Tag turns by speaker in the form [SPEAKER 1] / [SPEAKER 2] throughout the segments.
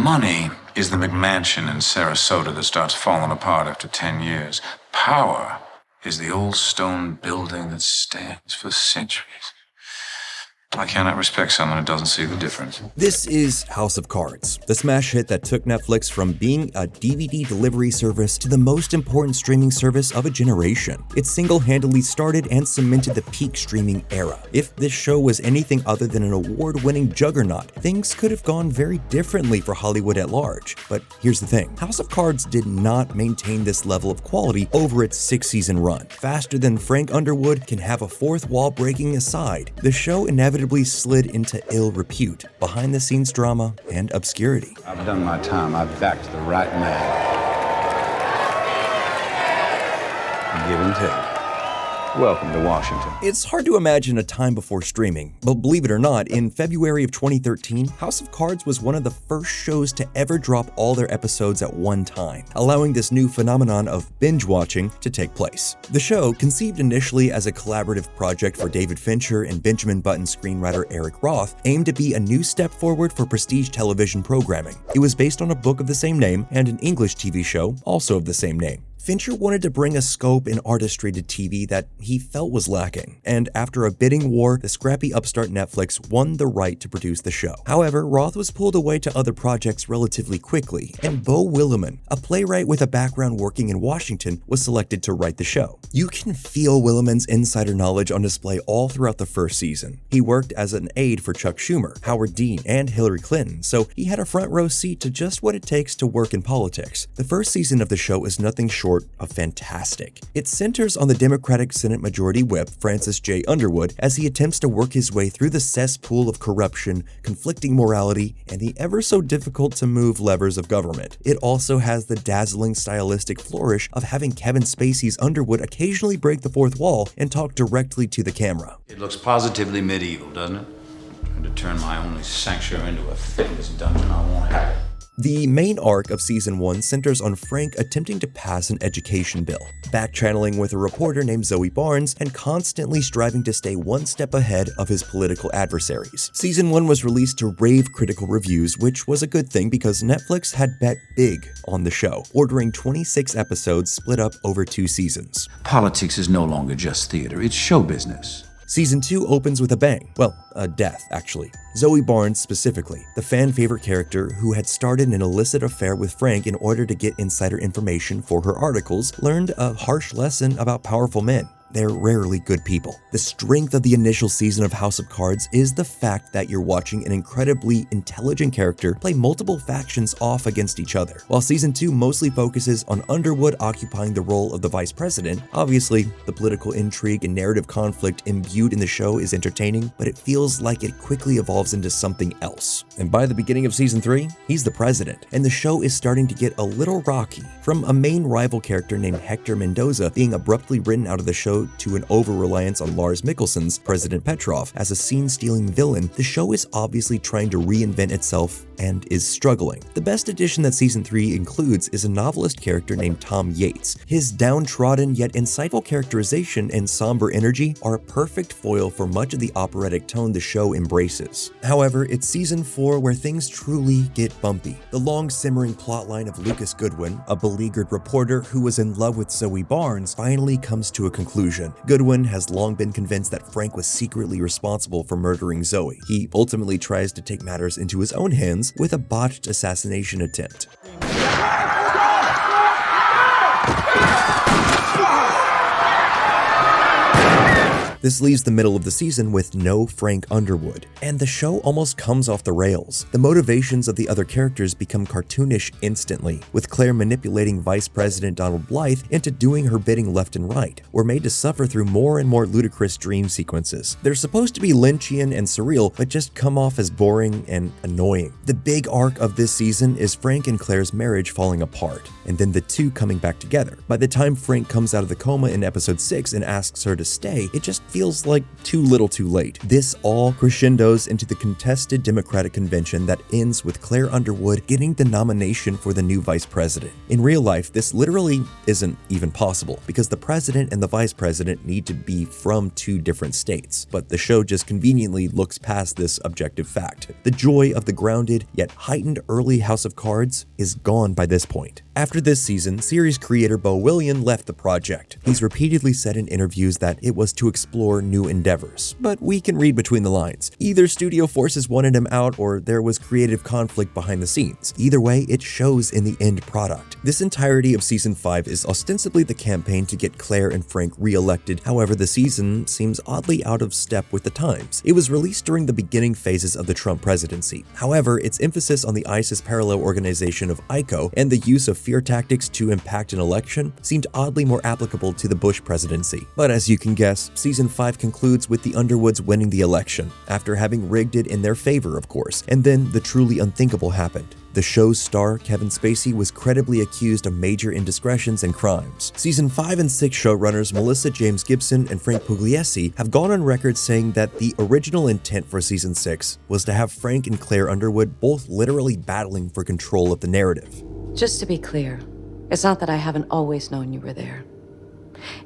[SPEAKER 1] Money is the McMansion in Sarasota that starts falling apart after 10 years. Power is the old stone building that stands for centuries. I cannot respect someone who doesn't see the difference.
[SPEAKER 2] This is House of Cards, the smash hit that took Netflix from being a DVD delivery service to the most important streaming service of a generation. It single-handedly started and cemented the peak streaming era. If this show was anything other than an award-winning juggernaut, things could have gone very differently for Hollywood at large. But here's the thing, House of Cards did not maintain this level of quality over its 6-season run. Faster than Frank Underwood can have a fourth wall breaking aside, the show inevitably slid into ill repute, behind-the-scenes drama, and obscurity.
[SPEAKER 3] I've done my time. I've backed the right man. Give and take. Welcome to Washington.
[SPEAKER 2] It's hard to imagine a time before streaming, but believe it or not, in February of 2013, House of Cards was one of the first shows to ever drop all their episodes at one time, allowing this new phenomenon of binge watching to take place. The show, conceived initially as a collaborative project for David Fincher and Benjamin Button screenwriter Eric Roth, aimed to be a new step forward for prestige television programming. It was based on a book of the same name and an English TV show also of the same name. Fincher wanted to bring a scope and artistry to TV that he felt was lacking, and after a bidding war, the scrappy upstart Netflix won the right to produce the show. However, Roth was pulled away to other projects relatively quickly, and Beau Willimon, a playwright with a background working in Washington, was selected to write the show. You can feel Willimon's insider knowledge on display all throughout the first season. He worked as an aide for Chuck Schumer, Howard Dean, and Hillary Clinton, so he had a front row seat to just what it takes to work in politics. The first season of the show is nothing short of fantastic. It centers on the Democratic Senate Majority Whip, Francis J. Underwood, as he attempts to work his way through the cesspool of corruption, conflicting morality, and the ever so difficult to move levers of government. It also has the dazzling stylistic flourish of having Kevin Spacey's Underwood occasionally break the fourth wall and talk directly to the camera.
[SPEAKER 1] It looks positively medieval, doesn't it? Trying to turn my only sanctuary into a fitness dungeon. I won't have it.
[SPEAKER 2] The main arc of Season 1 centers on Frank attempting to pass an education bill, back-channeling with a reporter named Zoe Barnes, and constantly striving to stay one step ahead of his political adversaries. Season 1 was released to rave critical reviews, which was a good thing because Netflix had bet big on the show, ordering 26 episodes split up over 2 seasons.
[SPEAKER 1] Politics is no longer just theater, it's show business.
[SPEAKER 2] Season 2 opens with a bang. Well, a death, actually. Zoe Barnes specifically, the fan-favorite character who had started an illicit affair with Frank in order to get insider information for her articles, learned a harsh lesson about powerful men. They're rarely good people. The strength of the initial season of House of Cards is the fact that you're watching an incredibly intelligent character play multiple factions off against each other. While Season 2 mostly focuses on Underwood occupying the role of the vice president, obviously, the political intrigue and narrative conflict imbued in the show is entertaining, but it feels like it quickly evolves into something else. And by the beginning of Season 3, he's the president, and the show is starting to get a little rocky. From a main rival character named Hector Mendoza being abruptly written out of the show to an over-reliance on Lars Mikkelsen's President Petrov as a scene-stealing villain, the show is obviously trying to reinvent itself and is struggling. The best addition that Season 3 includes is a novelist character named Tom Yates. His downtrodden yet insightful characterization and somber energy are a perfect foil for much of the operatic tone the show embraces. However, it's Season 4 where things truly get bumpy. The long-simmering plotline of Lucas Goodwin, a beleaguered reporter who was in love with Zoe Barnes, finally comes to a conclusion. Goodwin has long been convinced that Frank was secretly responsible for murdering Zoe. He ultimately tries to take matters into his own hands with a botched assassination attempt. This leaves the middle of the season with no Frank Underwood, and the show almost comes off the rails. The motivations of the other characters become cartoonish instantly, with Claire manipulating Vice President Donald Blythe into doing her bidding left and right, or made to suffer through more and more ludicrous dream sequences. They're supposed to be Lynchian and surreal, but just come off as boring and annoying. The big arc of this season is Frank and Claire's marriage falling apart, and then the two coming back together. By the time Frank comes out of the coma in episode 6 and asks her to stay, it just feels like too little too late. This all crescendos into the contested Democratic convention that ends with Claire Underwood getting the nomination for the new vice president. In real life, this literally isn't even possible because the president and the vice president need to be from two different states, but the show just conveniently looks past this objective fact. The joy of the grounded yet heightened early House of Cards is gone by this point. After this season, series creator Beau William left the project. He's repeatedly said in interviews that it was to explore new endeavors, but we can read between the lines. Either studio forces wanted him out or there was creative conflict behind the scenes. Either way, it shows in the end product. This entirety of season 5 is ostensibly the campaign to get Claire and Frank re-elected. However, the season seems oddly out of step with the times. It was released during the beginning phases of the Trump presidency. However, its emphasis on the ISIS parallel organization of ICO and the use of fear tactics to impact an election seemed oddly more applicable to the Bush presidency. But as you can guess, season 5 concludes with the Underwoods winning the election, after having rigged it in their favor, of course, and then the truly unthinkable happened. The show's star, Kevin Spacey, was credibly accused of major indiscretions and crimes. Season 5 and 6 showrunners Melissa James Gibson and Frank Pugliese have gone on record saying that the original intent for season 6 was to have Frank and Claire Underwood both literally battling for control of the narrative.
[SPEAKER 4] Just to be clear, it's not that I haven't always known you were there.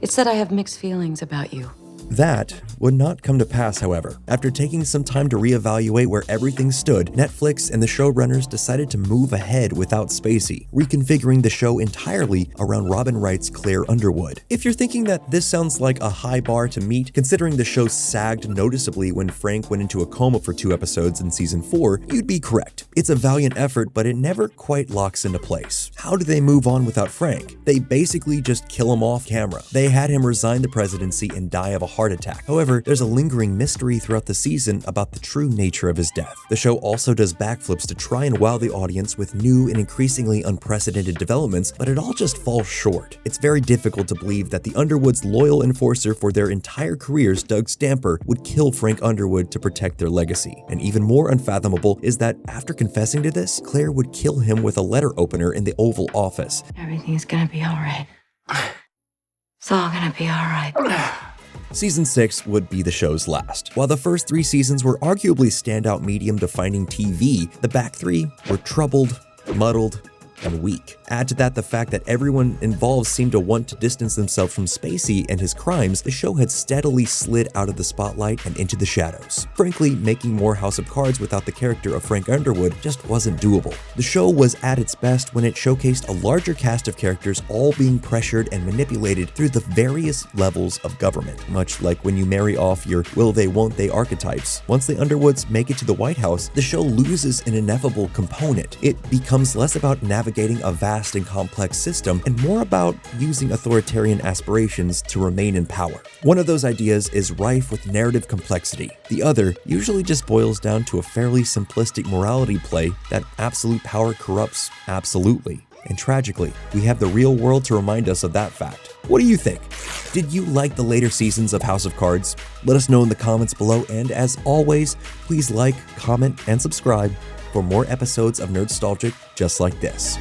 [SPEAKER 4] It's that I have mixed feelings about you.
[SPEAKER 2] That would not come to pass, however. After taking some time to reevaluate where everything stood, Netflix and the showrunners decided to move ahead without Spacey, reconfiguring the show entirely around Robin Wright's Claire Underwood. If you're thinking that this sounds like a high bar to meet, considering the show sagged noticeably when Frank went into a coma for 2 episodes in season 4, you'd be correct. It's a valiant effort, but it never quite locks into place. How do they move on without Frank? They basically just kill him off camera. They had him resign the presidency and die of a heart attack. However, there's a lingering mystery throughout the season about the true nature of his death. The show also does backflips to try and wow the audience with new and increasingly unprecedented developments, but it all just falls short. It's very difficult to believe that the Underwoods' loyal enforcer for their entire careers, Doug Stamper, would kill Frank Underwood to protect their legacy. And even more unfathomable is that after confessing to this, Claire would kill him with a letter opener in the Oval Office.
[SPEAKER 4] Everything's gonna be all right. It's all gonna be all right.
[SPEAKER 2] Season 6 would be the show's last. While the first 3 seasons were arguably standout medium-defining TV, the back 3 were troubled, muddled, and weak. Add to that the fact that everyone involved seemed to want to distance themselves from Spacey and his crimes, the show had steadily slid out of the spotlight and into the shadows. Frankly, making more House of Cards without the character of Frank Underwood just wasn't doable. The show was at its best when it showcased a larger cast of characters all being pressured and manipulated through the various levels of government, much like when you marry off your will they won't they archetypes. Once the Underwoods make it to the White House, the show loses an ineffable component. It becomes less about navigating a vast and complex system and more about using authoritarian aspirations to remain in power. One of those ideas is rife with narrative complexity. The other usually just boils down to a fairly simplistic morality play that absolute power corrupts absolutely. And tragically, we have the real world to remind us of that fact. What do you think? Did you like the later seasons of House of Cards? Let us know in the comments below, and as always, please like, comment, and subscribe for more episodes of Nerdstalgic just like this.